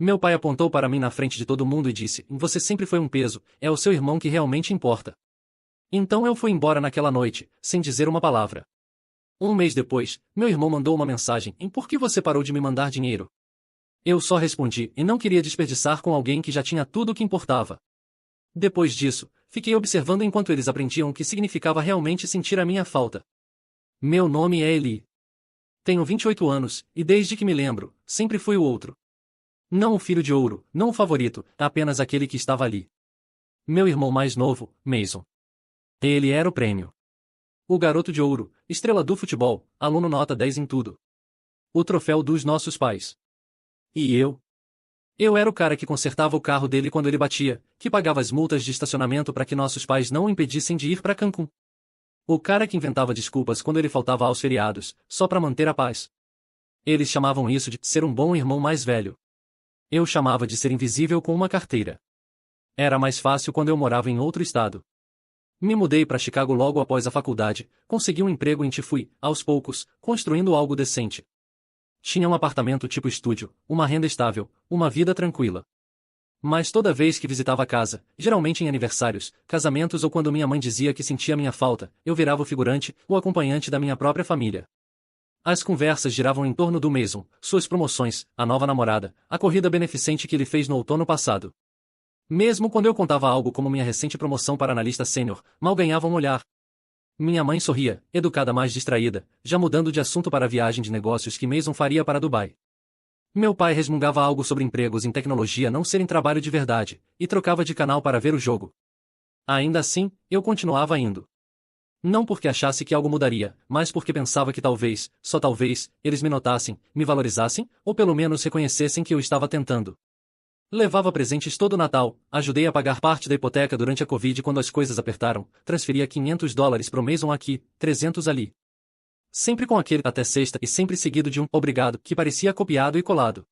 Meu pai apontou para mim na frente de todo mundo e disse: Você sempre foi um peso, é o seu irmão que realmente importa. Então eu fui embora naquela noite, sem dizer uma palavra. Um mês depois, meu irmão mandou uma mensagem: Por que você parou de me mandar dinheiro? Eu só respondi, e não queria desperdiçar com alguém que já tinha tudo o que importava. Depois disso, fiquei observando enquanto eles aprendiam o que significava realmente sentir a minha falta. Meu nome é Eli. Tenho 28 anos, e desde que me lembro, sempre fui o outro. Não o filho de ouro, não o favorito, apenas aquele que estava ali. Meu irmão mais novo, Mason. Ele era o prêmio. O garoto de ouro, estrela do futebol, aluno nota 10 em tudo. O troféu dos nossos pais. E eu? Eu era o cara que consertava o carro dele quando ele batia, que pagava as multas de estacionamento para que nossos pais não o impedissem de ir para Cancún. O cara que inventava desculpas quando ele faltava aos feriados, só para manter a paz. Eles chamavam isso de ser um bom irmão mais velho. Eu chamava de ser invisível com uma carteira. Era mais fácil quando eu morava em outro estado. Me mudei para Chicago logo após a faculdade, consegui um emprego e fui, aos poucos, construindo algo decente. Tinha um apartamento tipo estúdio, uma renda estável, uma vida tranquila. Mas toda vez que visitava a casa, geralmente em aniversários, casamentos ou quando minha mãe dizia que sentia minha falta, eu virava o figurante, o acompanhante da minha própria família. As conversas giravam em torno do Mason, suas promoções, a nova namorada, a corrida beneficente que ele fez no outono passado. Mesmo quando eu contava algo como minha recente promoção para analista sênior, mal ganhava um olhar. Minha mãe sorria, educada mais distraída, já mudando de assunto para a viagem de negócios que Mason faria para Dubai. Meu pai resmungava algo sobre empregos em tecnologia não serem trabalho de verdade, e trocava de canal para ver o jogo. Ainda assim, eu continuava indo. Não porque achasse que algo mudaria, mas porque pensava que talvez, só talvez, eles me notassem, me valorizassem, ou pelo menos reconhecessem que eu estava tentando. Levava presentes todo Natal, ajudei a pagar parte da hipoteca durante a Covid quando as coisas apertaram, transferia $500 pro Mason aqui, 300 ali. Sempre com aquele até sexta e sempre seguido de um obrigado que parecia copiado e colado.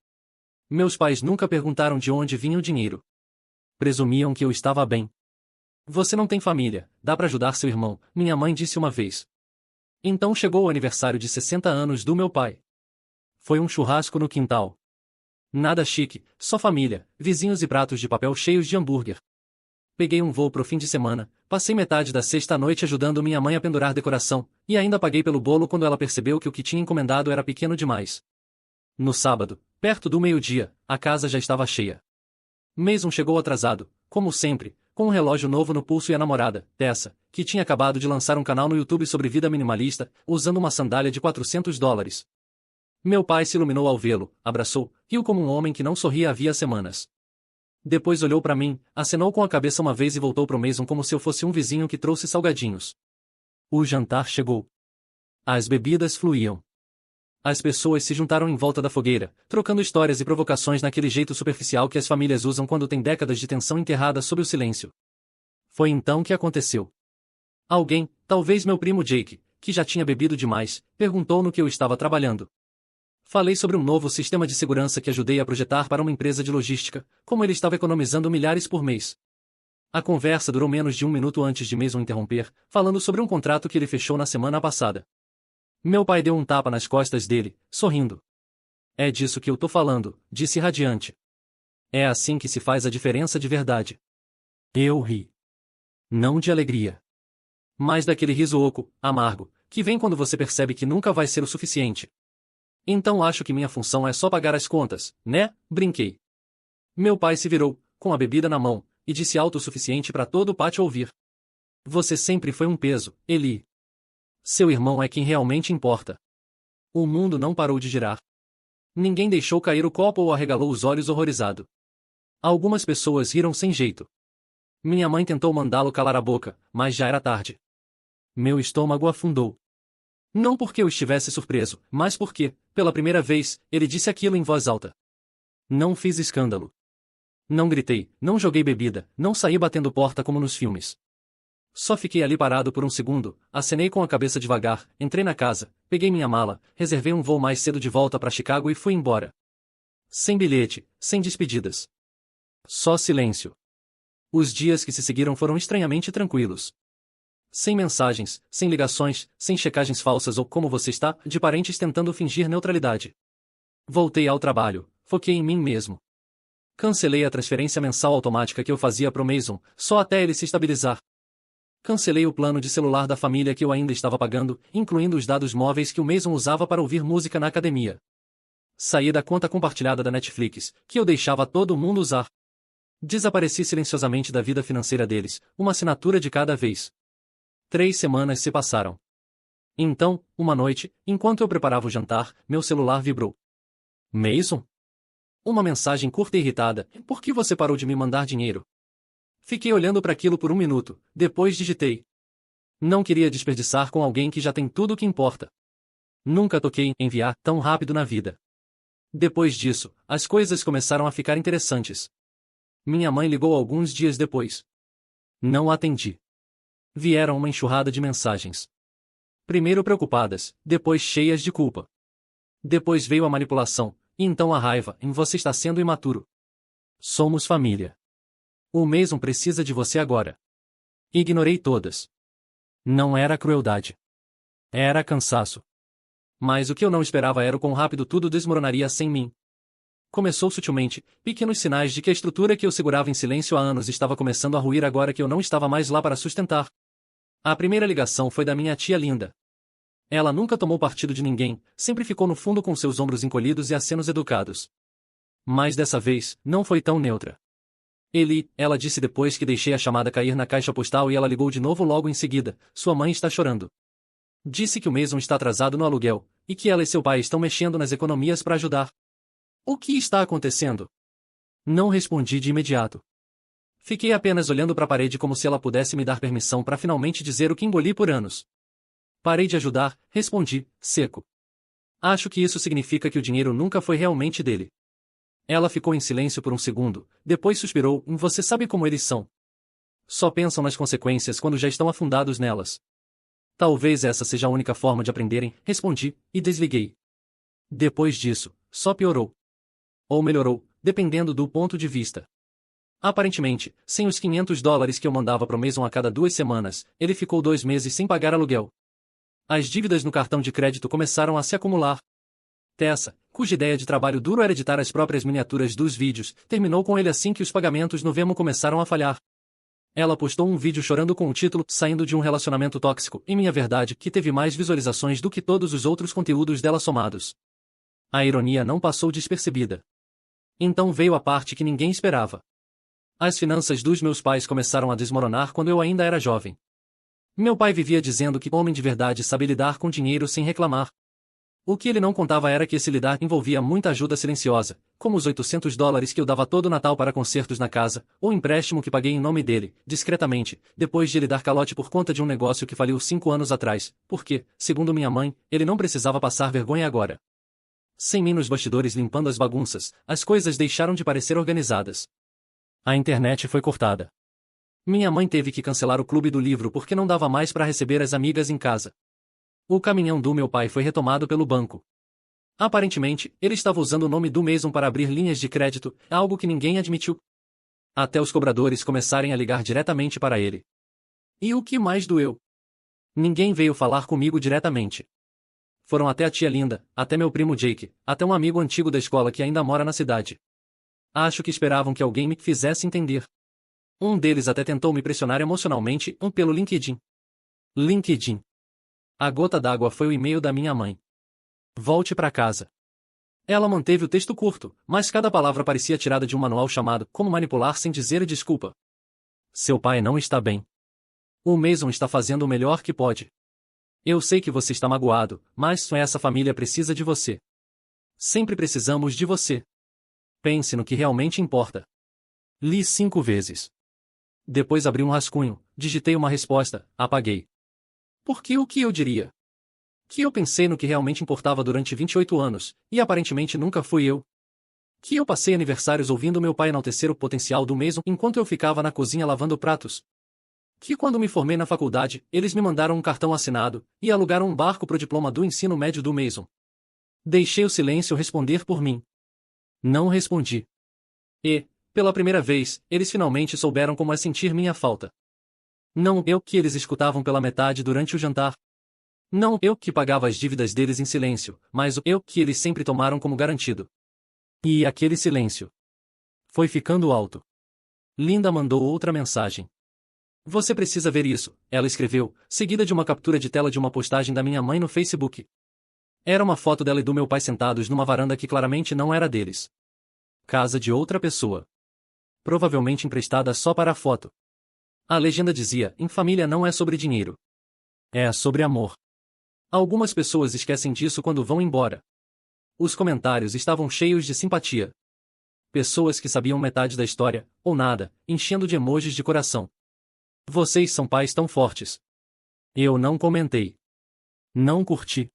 Meus pais nunca perguntaram de onde vinha o dinheiro. Presumiam que eu estava bem. Você não tem família, dá para ajudar seu irmão, minha mãe disse uma vez. Então chegou o aniversário de 60 anos do meu pai. Foi um churrasco no quintal. Nada chique, só família, vizinhos e pratos de papel cheios de hambúrguer. Peguei um voo pro fim de semana, passei metade da sexta noite ajudando minha mãe a pendurar decoração, e ainda paguei pelo bolo quando ela percebeu que o que tinha encomendado era pequeno demais. No sábado, perto do meio-dia, a casa já estava cheia. Mason chegou atrasado, como sempre, com um relógio novo no pulso e a namorada, Tessa, que tinha acabado de lançar um canal no YouTube sobre vida minimalista, usando uma sandália de $400. Meu pai se iluminou ao vê-lo, abraçou, riu como um homem que não sorria havia semanas. Depois olhou para mim, acenou com a cabeça uma vez e voltou pro Mason como se eu fosse um vizinho que trouxe salgadinhos. O jantar chegou. As bebidas fluíam. As pessoas se juntaram em volta da fogueira, trocando histórias e provocações naquele jeito superficial que as famílias usam quando têm décadas de tensão enterrada sob o silêncio. Foi então que aconteceu. Alguém, talvez meu primo Jake, que já tinha bebido demais, perguntou no que eu estava trabalhando. Falei sobre um novo sistema de segurança que ajudei a projetar para uma empresa de logística, como ele estava economizando milhares por mês. A conversa durou menos de um minuto antes de Mason interromper, falando sobre um contrato que ele fechou na semana passada. Meu pai deu um tapa nas costas dele, sorrindo. É disso que eu tô falando, disse radiante. É assim que se faz a diferença de verdade. Eu ri. Não de alegria. Mas daquele riso oco, amargo, que vem quando você percebe que nunca vai ser o suficiente. Então acho que minha função é só pagar as contas, né? Brinquei. Meu pai se virou, com a bebida na mão, e disse alto o suficiente para todo o pátio ouvir. Você sempre foi um peso, Eli. Seu irmão é quem realmente importa. O mundo não parou de girar. Ninguém deixou cair o copo ou arregalou os olhos horrorizado. Algumas pessoas riram sem jeito. Minha mãe tentou mandá-lo calar a boca, mas já era tarde. Meu estômago afundou. Não porque eu estivesse surpreso, mas porque, pela primeira vez, ele disse aquilo em voz alta. Não fiz escândalo. Não gritei, não joguei bebida, não saí batendo porta como nos filmes. Só fiquei ali parado por um segundo, acenei com a cabeça devagar, entrei na casa, peguei minha mala, reservei um voo mais cedo de volta para Chicago e fui embora. Sem bilhete, sem despedidas. Só silêncio. Os dias que se seguiram foram estranhamente tranquilos. Sem mensagens, sem ligações, sem checagens falsas ou como você está, de parentes tentando fingir neutralidade. Voltei ao trabalho, foquei em mim mesmo. Cancelei a transferência mensal automática que eu fazia pro Mason, só até ele se estabilizar. Cancelei o plano de celular da família que eu ainda estava pagando, incluindo os dados móveis que o Mason usava para ouvir música na academia. Saí da conta compartilhada da Netflix, que eu deixava todo mundo usar. Desapareci silenciosamente da vida financeira deles, uma assinatura de cada vez. 3 semanas se passaram. Então, uma noite, enquanto eu preparava o jantar, meu celular vibrou. Mason? Uma mensagem curta e irritada. Por que você parou de me mandar dinheiro? Fiquei olhando para aquilo por um minuto, depois digitei. Não queria desperdiçar com alguém que já tem tudo o que importa. Nunca toquei em enviar tão rápido na vida. Depois disso, as coisas começaram a ficar interessantes. Minha mãe ligou alguns dias depois. Não atendi. Vieram uma enxurrada de mensagens. Primeiro preocupadas, depois cheias de culpa. Depois veio a manipulação, e então a raiva, em você está sendo imaturo. Somos família. O Mason precisa de você agora. Ignorei todas. Não era crueldade. Era cansaço. Mas o que eu não esperava era o quão rápido tudo desmoronaria sem mim. Começou sutilmente, pequenos sinais de que a estrutura que eu segurava em silêncio há anos estava começando a ruir agora que eu não estava mais lá para sustentar. A primeira ligação foi da minha tia Linda. Ela nunca tomou partido de ninguém, sempre ficou no fundo com seus ombros encolhidos e acenos educados. Mas dessa vez, não foi tão neutra. Ela disse depois que deixei a chamada cair na caixa postal e ela ligou de novo logo em seguida, sua mãe está chorando. Disse que o Mason está atrasado no aluguel, e que ela e seu pai estão mexendo nas economias para ajudar. O que está acontecendo? Não respondi de imediato. Fiquei apenas olhando para a parede como se ela pudesse me dar permissão para finalmente dizer o que engoli por anos. Parei de ajudar, respondi, seco. Acho que isso significa que o dinheiro nunca foi realmente dele. Ela ficou em silêncio por um segundo, depois suspirou, você sabe como eles são. Só pensam nas consequências quando já estão afundados nelas. Talvez essa seja a única forma de aprenderem, respondi, e desliguei. Depois disso, só piorou. Ou melhorou, dependendo do ponto de vista. Aparentemente, sem os $500 que eu mandava pro Mason a cada 2 semanas, ele ficou 2 meses sem pagar aluguel. As dívidas no cartão de crédito começaram a se acumular. Tessa, cuja ideia de trabalho duro era editar as próprias miniaturas dos vídeos, terminou com ele assim que os pagamentos no Venmo começaram a falhar. Ela postou um vídeo chorando com o título Saindo de um relacionamento tóxico, e minha verdade, que teve mais visualizações do que todos os outros conteúdos dela somados. A ironia não passou despercebida. Então veio a parte que ninguém esperava. As finanças dos meus pais começaram a desmoronar quando eu ainda era jovem. Meu pai vivia dizendo que homem de verdade sabe lidar com dinheiro sem reclamar. O que ele não contava era que esse lidar envolvia muita ajuda silenciosa, como os $800 que eu dava todo Natal para concertos na casa, ou empréstimo que paguei em nome dele, discretamente, depois de ele dar calote por conta de um negócio que faliu 5 anos atrás, porque, segundo minha mãe, ele não precisava passar vergonha agora. Sem mim nos bastidores limpando as bagunças, as coisas deixaram de parecer organizadas. A internet foi cortada. Minha mãe teve que cancelar o clube do livro porque não dava mais para receber as amigas em casa. O caminhão do meu pai foi retomado pelo banco. Aparentemente, ele estava usando o nome do Mason para abrir linhas de crédito, algo que ninguém admitiu. Até os cobradores começarem a ligar diretamente para ele. E o que mais doeu? Ninguém veio falar comigo diretamente. Foram até a tia Linda, até meu primo Jake, até um amigo antigo da escola que ainda mora na cidade. Acho que esperavam que alguém me fizesse entender. Um deles até tentou me pressionar emocionalmente, pelo LinkedIn. LinkedIn. A gota d'água foi o e-mail da minha mãe. Volte para casa. Ela manteve o texto curto, mas cada palavra parecia tirada de um manual chamado Como Manipular Sem Dizer Desculpa. Seu pai não está bem. O Mason está fazendo o melhor que pode. Eu sei que você está magoado, mas essa família precisa de você. Sempre precisamos de você. Pense no que realmente importa. Li 5 vezes. Depois abri um rascunho, digitei uma resposta, apaguei. Porque o que eu diria? Que eu pensei no que realmente importava durante 28 anos, e aparentemente nunca fui eu. Que eu passei aniversários ouvindo meu pai enaltecer o potencial do Mason enquanto eu ficava na cozinha lavando pratos. Que quando me formei na faculdade, eles me mandaram um cartão assinado, e alugaram um barco pro diploma do ensino médio do Mason. Deixei o silêncio responder por mim. Não respondi. E, pela primeira vez, eles finalmente souberam como é sentir minha falta. Não eu que eles escutavam pela metade durante o jantar. Não eu que pagava as dívidas deles em silêncio, mas o eu que eles sempre tomaram como garantido. E aquele silêncio. Foi ficando alto. Linda mandou outra mensagem. Você precisa ver isso, ela escreveu, seguida de uma captura de tela de uma postagem da minha mãe no Facebook. Era uma foto dela e do meu pai sentados numa varanda que claramente não era deles. Casa de outra pessoa. Provavelmente emprestada só para a foto. A legenda dizia: em família não é sobre dinheiro. É sobre amor. Algumas pessoas esquecem disso quando vão embora. Os comentários estavam cheios de simpatia. Pessoas que sabiam metade da história, ou nada, enchendo de emojis de coração. Vocês são pais tão fortes. Eu não comentei. Não curti.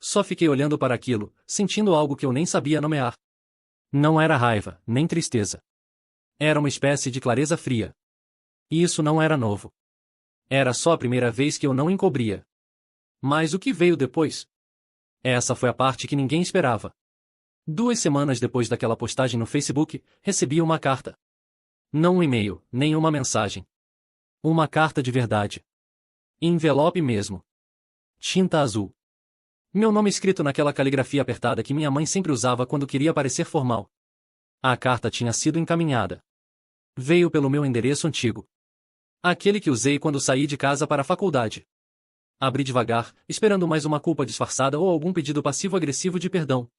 Só fiquei olhando para aquilo, sentindo algo que eu nem sabia nomear. Não era raiva, nem tristeza. Era uma espécie de clareza fria. E isso não era novo. Era só a primeira vez que eu não encobria. Mas o que veio depois? Essa foi a parte que ninguém esperava. 2 semanas depois daquela postagem no Facebook, recebi uma carta. Não um e-mail, nem uma mensagem. Uma carta de verdade. Envelope mesmo. Tinta azul. Meu nome escrito naquela caligrafia apertada que minha mãe sempre usava quando queria parecer formal. A carta tinha sido encaminhada. Veio pelo meu endereço antigo. Aquele que usei quando saí de casa para a faculdade. Abri devagar, esperando mais uma culpa disfarçada ou algum pedido passivo-agressivo de perdão.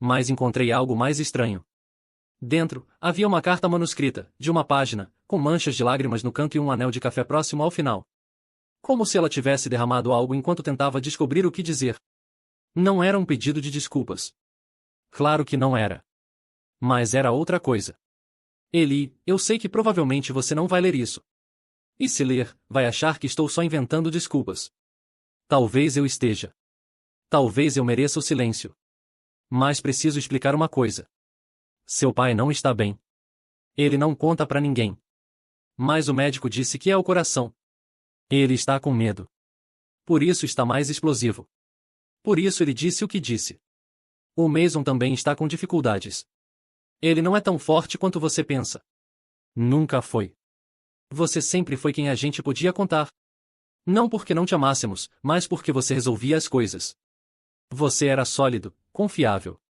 Mas encontrei algo mais estranho. Dentro, havia uma carta manuscrita, de uma página, com manchas de lágrimas no canto e um anel de café próximo ao final. Como se ela tivesse derramado algo enquanto tentava descobrir o que dizer. Não era um pedido de desculpas. Claro que não era. Mas era outra coisa. Eli, eu sei que provavelmente você não vai ler isso. E se ler, vai achar que estou só inventando desculpas. Talvez eu esteja. Talvez eu mereça o silêncio. Mas preciso explicar uma coisa. Seu pai não está bem. Ele não conta pra ninguém. Mas o médico disse que é o coração. Ele está com medo. Por isso está mais explosivo. Por isso ele disse o que disse. O Mason também está com dificuldades. Ele não é tão forte quanto você pensa. Nunca foi. Você sempre foi quem a gente podia contar. Não porque não te amássemos, mas porque você resolvia as coisas. Você era sólido, confiável.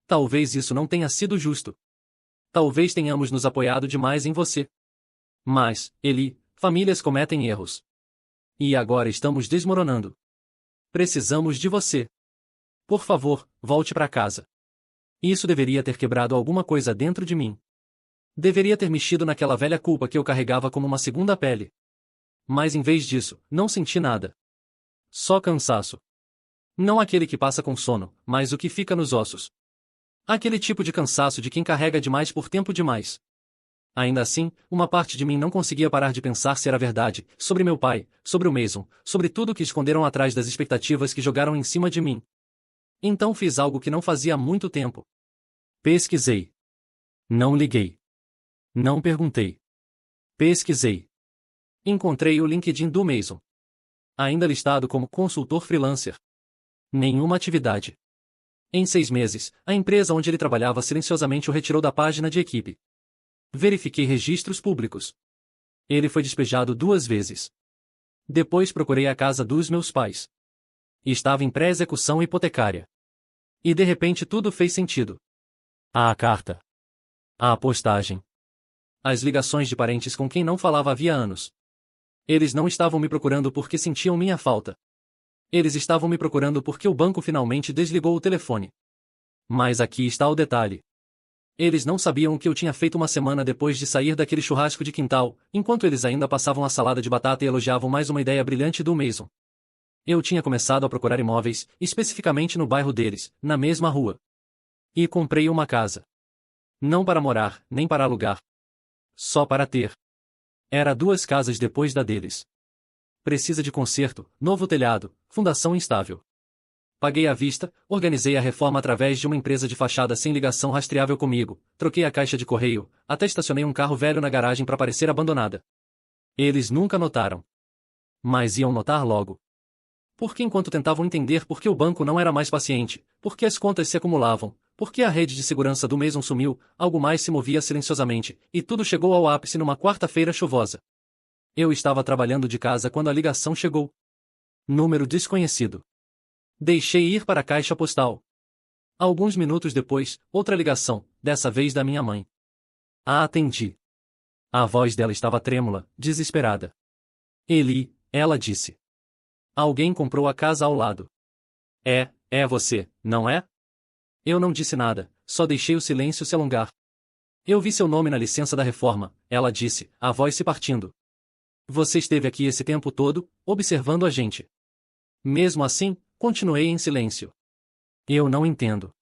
Talvez isso não tenha sido justo. Talvez tenhamos nos apoiado demais em você. Mas, Eli, famílias cometem erros. E agora estamos desmoronando. Precisamos de você. Por favor, volte para casa. Isso deveria ter quebrado alguma coisa dentro de mim. Deveria ter mexido naquela velha culpa que eu carregava como uma segunda pele. Mas em vez disso, não senti nada. Só cansaço. Não aquele que passa com sono, mas o que fica nos ossos. Aquele tipo de cansaço de quem carrega demais por tempo demais. Ainda assim, uma parte de mim não conseguia parar de pensar se era verdade, sobre meu pai, sobre o Mason, sobre tudo que esconderam atrás das expectativas que jogaram em cima de mim. Então fiz algo que não fazia há muito tempo. Pesquisei. Não liguei. Não perguntei. Pesquisei. Encontrei o LinkedIn do Mason. Ainda listado como consultor freelancer. Nenhuma atividade. Em 6 meses, a empresa onde ele trabalhava silenciosamente o retirou da página de equipe. Verifiquei registros públicos. Ele foi despejado 2 vezes. Depois procurei a casa dos meus pais. Estava em pré-execução hipotecária. E de repente tudo fez sentido. A carta. A postagem. As ligações de parentes com quem não falava havia anos. Eles não estavam me procurando porque sentiam minha falta. Eles estavam me procurando porque o banco finalmente desligou o telefone. Mas aqui está o detalhe. Eles não sabiam o que eu tinha feito uma semana depois de sair daquele churrasco de quintal, enquanto eles ainda passavam a salada de batata e elogiavam mais uma ideia brilhante do Mason. Eu tinha começado a procurar imóveis, especificamente no bairro deles, na mesma rua. E comprei uma casa. Não para morar, nem para alugar. Só para ter. Era 2 casas depois da deles. Precisa de conserto, novo telhado, fundação instável. Paguei à vista, organizei a reforma através de uma empresa de fachada sem ligação rastreável comigo, troquei a caixa de correio, até estacionei um carro velho na garagem para parecer abandonada. Eles nunca notaram. Mas iam notar logo. Porque enquanto tentavam entender por que o banco não era mais paciente, por que as contas se acumulavam, por que a rede de segurança do Mason sumiu, algo mais se movia silenciosamente, e tudo chegou ao ápice numa quarta-feira chuvosa. Eu estava trabalhando de casa quando a ligação chegou. Número desconhecido. Deixei ir para a caixa postal. Alguns minutos depois, outra ligação, dessa vez da minha mãe. A atendi. A voz dela estava trêmula, desesperada. Eli, ela disse. Alguém comprou a casa ao lado. É você, não é? Eu não disse nada, só deixei o silêncio se alongar. Eu vi seu nome na licença da reforma, ela disse, a voz se partindo. Você esteve aqui esse tempo todo, observando a gente. Mesmo assim, continuei em silêncio. Eu não entendo.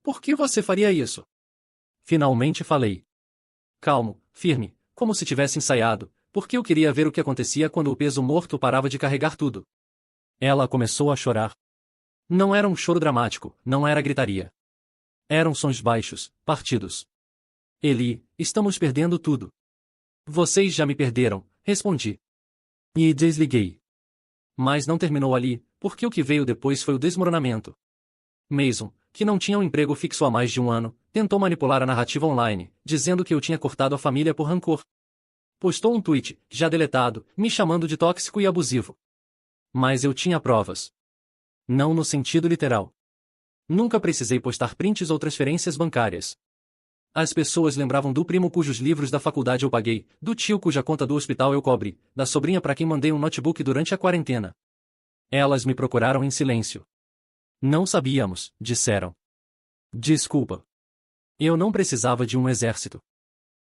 Por que você faria isso? Finalmente falei. Calmo, firme, como se tivesse ensaiado, porque eu queria ver o que acontecia quando o peso morto parava de carregar tudo. Ela começou a chorar. Não era um choro dramático, não era gritaria. Eram sons baixos, partidos. Eli, estamos perdendo tudo. Vocês já me perderam, respondi. E desliguei. Mas não terminou ali, porque o que veio depois foi o desmoronamento. Mason, que não tinha um emprego fixo há mais de um ano, tentou manipular a narrativa online, dizendo que eu tinha cortado a família por rancor. Postou um tweet, já deletado, me chamando de tóxico e abusivo. Mas eu tinha provas. Não no sentido literal. Nunca precisei postar prints ou transferências bancárias. As pessoas lembravam do primo cujos livros da faculdade eu paguei, do tio cuja conta do hospital eu cobri, da sobrinha para quem mandei um notebook durante a quarentena. Elas me procuraram em silêncio. Não sabíamos, disseram. Desculpa. Eu não precisava de um exército.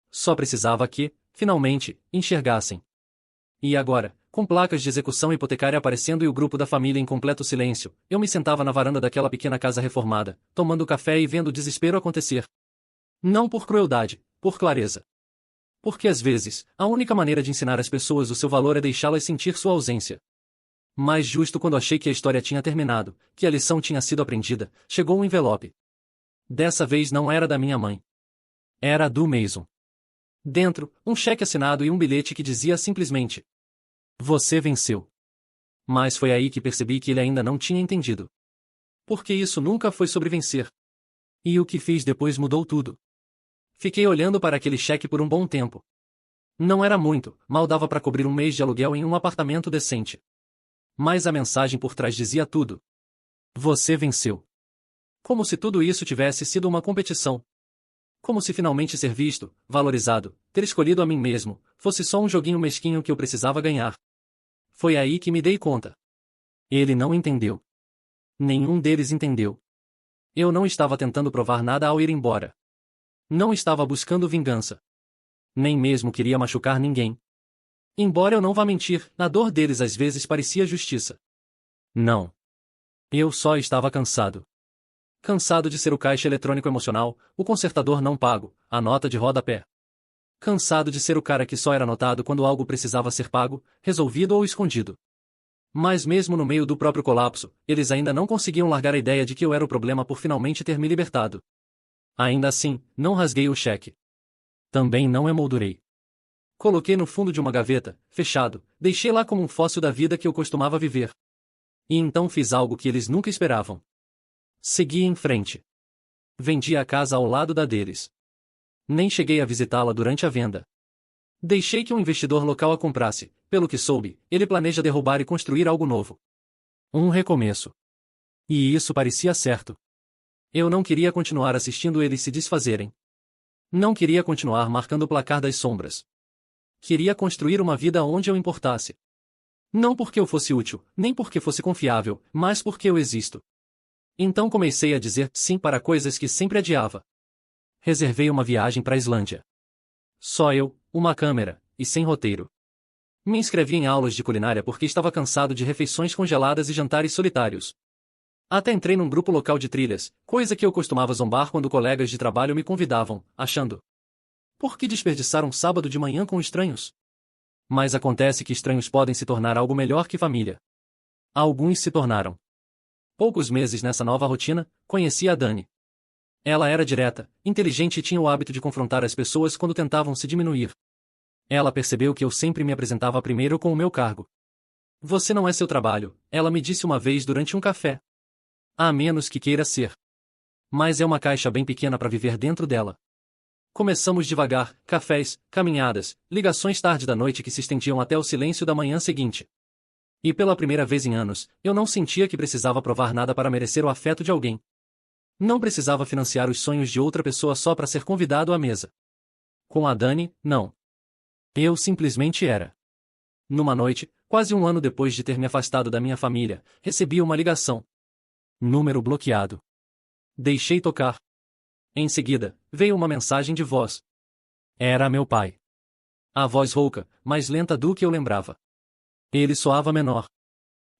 Só precisava que, finalmente, enxergassem. E agora, com placas de execução hipotecária aparecendo e o grupo da família em completo silêncio, eu me sentava na varanda daquela pequena casa reformada, tomando café e vendo o desespero acontecer. Não por crueldade, por clareza. Porque às vezes, a única maneira de ensinar às pessoas o seu valor é deixá-las sentir sua ausência. Mas justo quando achei que a história tinha terminado, que a lição tinha sido aprendida, chegou um envelope. Dessa vez não era da minha mãe. Era do Mason. Dentro, um cheque assinado e um bilhete que dizia simplesmente: Você venceu. Mas foi aí que percebi que ele ainda não tinha entendido. Porque isso nunca foi sobre vencer. E o que fiz depois mudou tudo. Fiquei olhando para aquele cheque por um bom tempo. Não era muito, mal dava para cobrir um mês de aluguel em um apartamento decente. Mas a mensagem por trás dizia tudo. Você venceu. Como se tudo isso tivesse sido uma competição. Como se finalmente ser visto, valorizado, ter escolhido a mim mesmo, fosse só um joguinho mesquinho que eu precisava ganhar. Foi aí que me dei conta. Ele não entendeu. Nenhum deles entendeu. Eu não estava tentando provar nada ao ir embora. Não estava buscando vingança. Nem mesmo queria machucar ninguém. Embora eu não vá mentir, a dor deles às vezes parecia justiça. Não. Eu só estava cansado. Cansado de ser o caixa eletrônico emocional, o consertador não pago, a nota de rodapé. Cansado de ser o cara que só era notado quando algo precisava ser pago, resolvido ou escondido. Mas mesmo no meio do próprio colapso, eles ainda não conseguiam largar a ideia de que eu era o problema por finalmente ter me libertado. Ainda assim, não rasguei o cheque. Também não emoldurei. Coloquei no fundo de uma gaveta, fechado, deixei lá como um fóssil da vida que eu costumava viver. E então fiz algo que eles nunca esperavam. Segui em frente. Vendi a casa ao lado da deles. Nem cheguei a visitá-la durante a venda. Deixei que um investidor local a comprasse, pelo que soube, ele planeja derrubar e construir algo novo. Um recomeço. E isso parecia certo. Eu não queria continuar assistindo eles se desfazerem. Não queria continuar marcando o placar das sombras. Queria construir uma vida onde eu importasse. Não porque eu fosse útil, nem porque fosse confiável, mas porque eu existo. Então comecei a dizer sim para coisas que sempre adiava. Reservei uma viagem para a Islândia. Só eu, uma câmera, e sem roteiro. Me inscrevi em aulas de culinária porque estava cansado de refeições congeladas e jantares solitários. Até entrei num grupo local de trilhas, coisa que eu costumava zombar quando colegas de trabalho me convidavam, achando: por que desperdiçar um sábado de manhã com estranhos? Mas acontece que estranhos podem se tornar algo melhor que família. Alguns se tornaram. Poucos meses nessa nova rotina, conheci a Dani. Ela era direta, inteligente e tinha o hábito de confrontar as pessoas quando tentavam se diminuir. Ela percebeu que eu sempre me apresentava primeiro com o meu cargo. Você não é seu trabalho, ela me disse uma vez durante um café. A menos que queira ser. Mas é uma caixa bem pequena para viver dentro dela. Começamos devagar, cafés, caminhadas, ligações tarde da noite que se estendiam até o silêncio da manhã seguinte. E pela primeira vez em anos, eu não sentia que precisava provar nada para merecer o afeto de alguém. Não precisava financiar os sonhos de outra pessoa só para ser convidado à mesa. Com a Dani, não. Eu simplesmente era. Numa noite, quase um ano depois de ter me afastado da minha família, recebi uma ligação. Número bloqueado. Deixei tocar. Em seguida, veio uma mensagem de voz. Era meu pai. A voz rouca, mais lenta do que eu lembrava. Ele soava menor.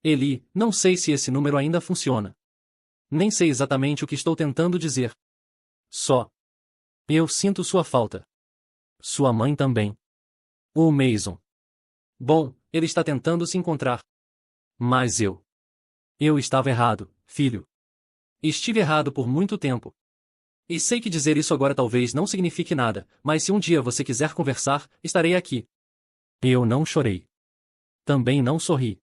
Eli, não sei se esse número ainda funciona. Nem sei exatamente o que estou tentando dizer. Só. Eu sinto sua falta. Sua mãe também. O Mason. Bom, ele está tentando se encontrar. Mas eu. Eu estava errado, filho. Estive errado por muito tempo. E sei que dizer isso agora talvez não signifique nada, mas se um dia você quiser conversar, estarei aqui. Eu não chorei. Também não sorri.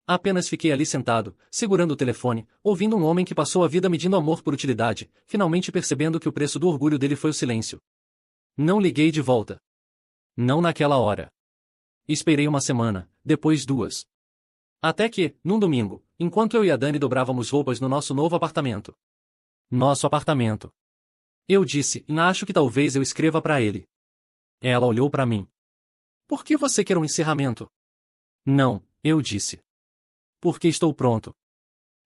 Apenas fiquei ali sentado, segurando o telefone, ouvindo um homem que passou a vida medindo amor por utilidade, finalmente percebendo que o preço do orgulho dele foi o silêncio. Não liguei de volta. Não naquela hora. Esperei uma semana, depois 2. Até que, num domingo, enquanto eu e a Dani dobrávamos roupas no nosso novo apartamento. Nosso apartamento. Eu disse, acho que talvez eu escreva para ele. Ela olhou para mim. Por que você quer um encerramento? Não, eu disse. Porque estou pronto.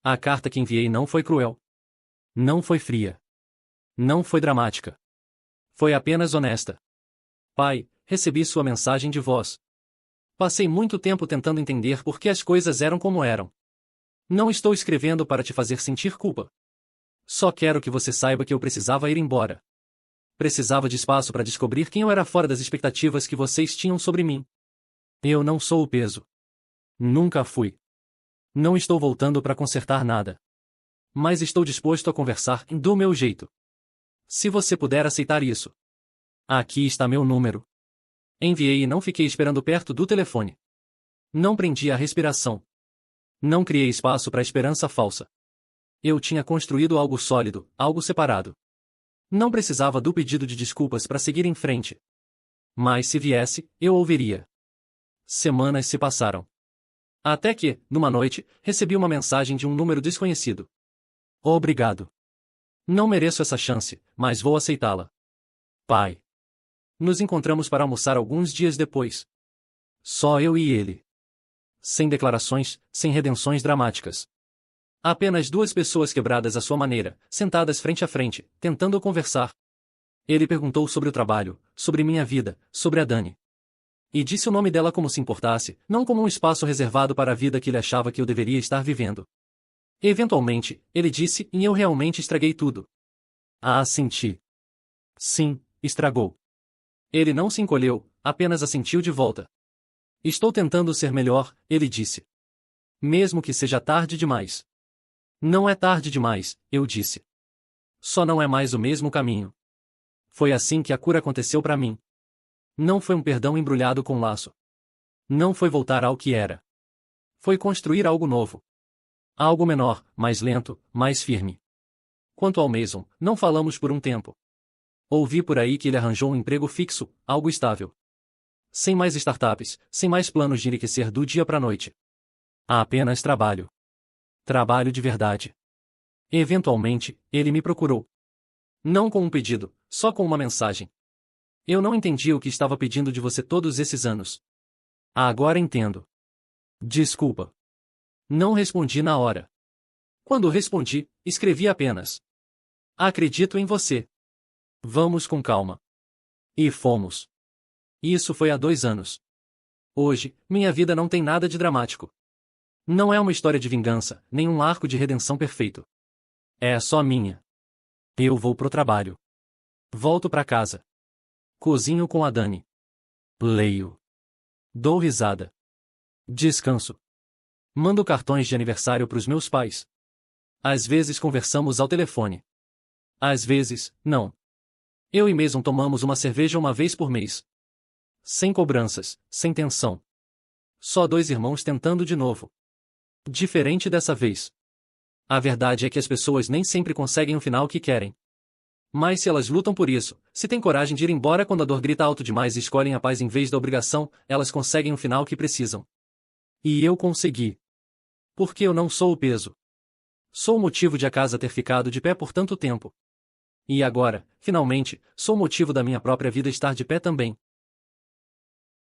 A carta que enviei não foi cruel. Não foi fria. Não foi dramática. Foi apenas honesta. Pai, recebi sua mensagem de voz. Passei muito tempo tentando entender por que as coisas eram como eram. Não estou escrevendo para te fazer sentir culpa. Só quero que você saiba que eu precisava ir embora. Precisava de espaço para descobrir quem eu era fora das expectativas que vocês tinham sobre mim. Eu não sou o peso. Nunca fui. Não estou voltando para consertar nada. Mas estou disposto a conversar do meu jeito. Se você puder aceitar isso. Aqui está meu número. Enviei e não fiquei esperando perto do telefone. Não prendi a respiração. Não criei espaço para esperança falsa. Eu tinha construído algo sólido, algo separado. Não precisava do pedido de desculpas para seguir em frente. Mas se viesse, eu ouviria. Semanas se passaram. Até que, numa noite, recebi uma mensagem de um número desconhecido. Obrigado. Não mereço essa chance, mas vou aceitá-la. Pai. Nos encontramos para almoçar alguns dias depois. Só eu e ele. Sem declarações, sem redenções dramáticas. Apenas 2 pessoas quebradas à sua maneira, sentadas frente a frente, tentando conversar. Ele perguntou sobre o trabalho, sobre minha vida, sobre a Dani. E disse o nome dela como se importasse, não como um espaço reservado para a vida que ele achava que eu deveria estar vivendo. Eventualmente, ele disse, e eu realmente estraguei tudo. Ah, senti. Sim, estragou. Ele não se encolheu, apenas assentiu de volta. Estou tentando ser melhor, ele disse. Mesmo que seja tarde demais. Não é tarde demais, eu disse. Só não é mais o mesmo caminho. Foi assim que a cura aconteceu para mim. Não foi um perdão embrulhado com laço. Não foi voltar ao que era. Foi construir algo novo. Algo menor, mais lento, mais firme. Quanto ao Mason, não falamos por um tempo. Ouvi por aí que ele arranjou um emprego fixo, algo estável. Sem mais startups, sem mais planos de enriquecer do dia para a noite. Há apenas trabalho. Trabalho de verdade. Eventualmente, ele me procurou. Não com um pedido, só com uma mensagem. Eu não entendi o que estava pedindo de você todos esses anos. Agora entendo. Desculpa. Não respondi na hora. Quando respondi, escrevi apenas. Acredito em você. Vamos com calma. E fomos. Isso foi há 2 anos. Hoje, minha vida não tem nada de dramático. Não é uma história de vingança, nem um arco de redenção perfeito. É só minha. Eu vou pro trabalho. Volto pra casa. Cozinho com a Dani. Leio. Dou risada. Descanso. Mando cartões de aniversário pros meus pais. Às vezes conversamos ao telefone. Às vezes, não. Eu e Mason tomamos uma cerveja uma vez por mês. Sem cobranças, sem tensão. Só 2 irmãos tentando de novo. Diferente dessa vez. A verdade é que as pessoas nem sempre conseguem o final que querem. Mas se elas lutam por isso, se têm coragem de ir embora quando a dor grita alto demais e escolhem a paz em vez da obrigação, elas conseguem o final que precisam. E eu consegui. Porque eu não sou o peso. Sou o motivo de a casa ter ficado de pé por tanto tempo. E agora, finalmente, sou o motivo da minha própria vida estar de pé também.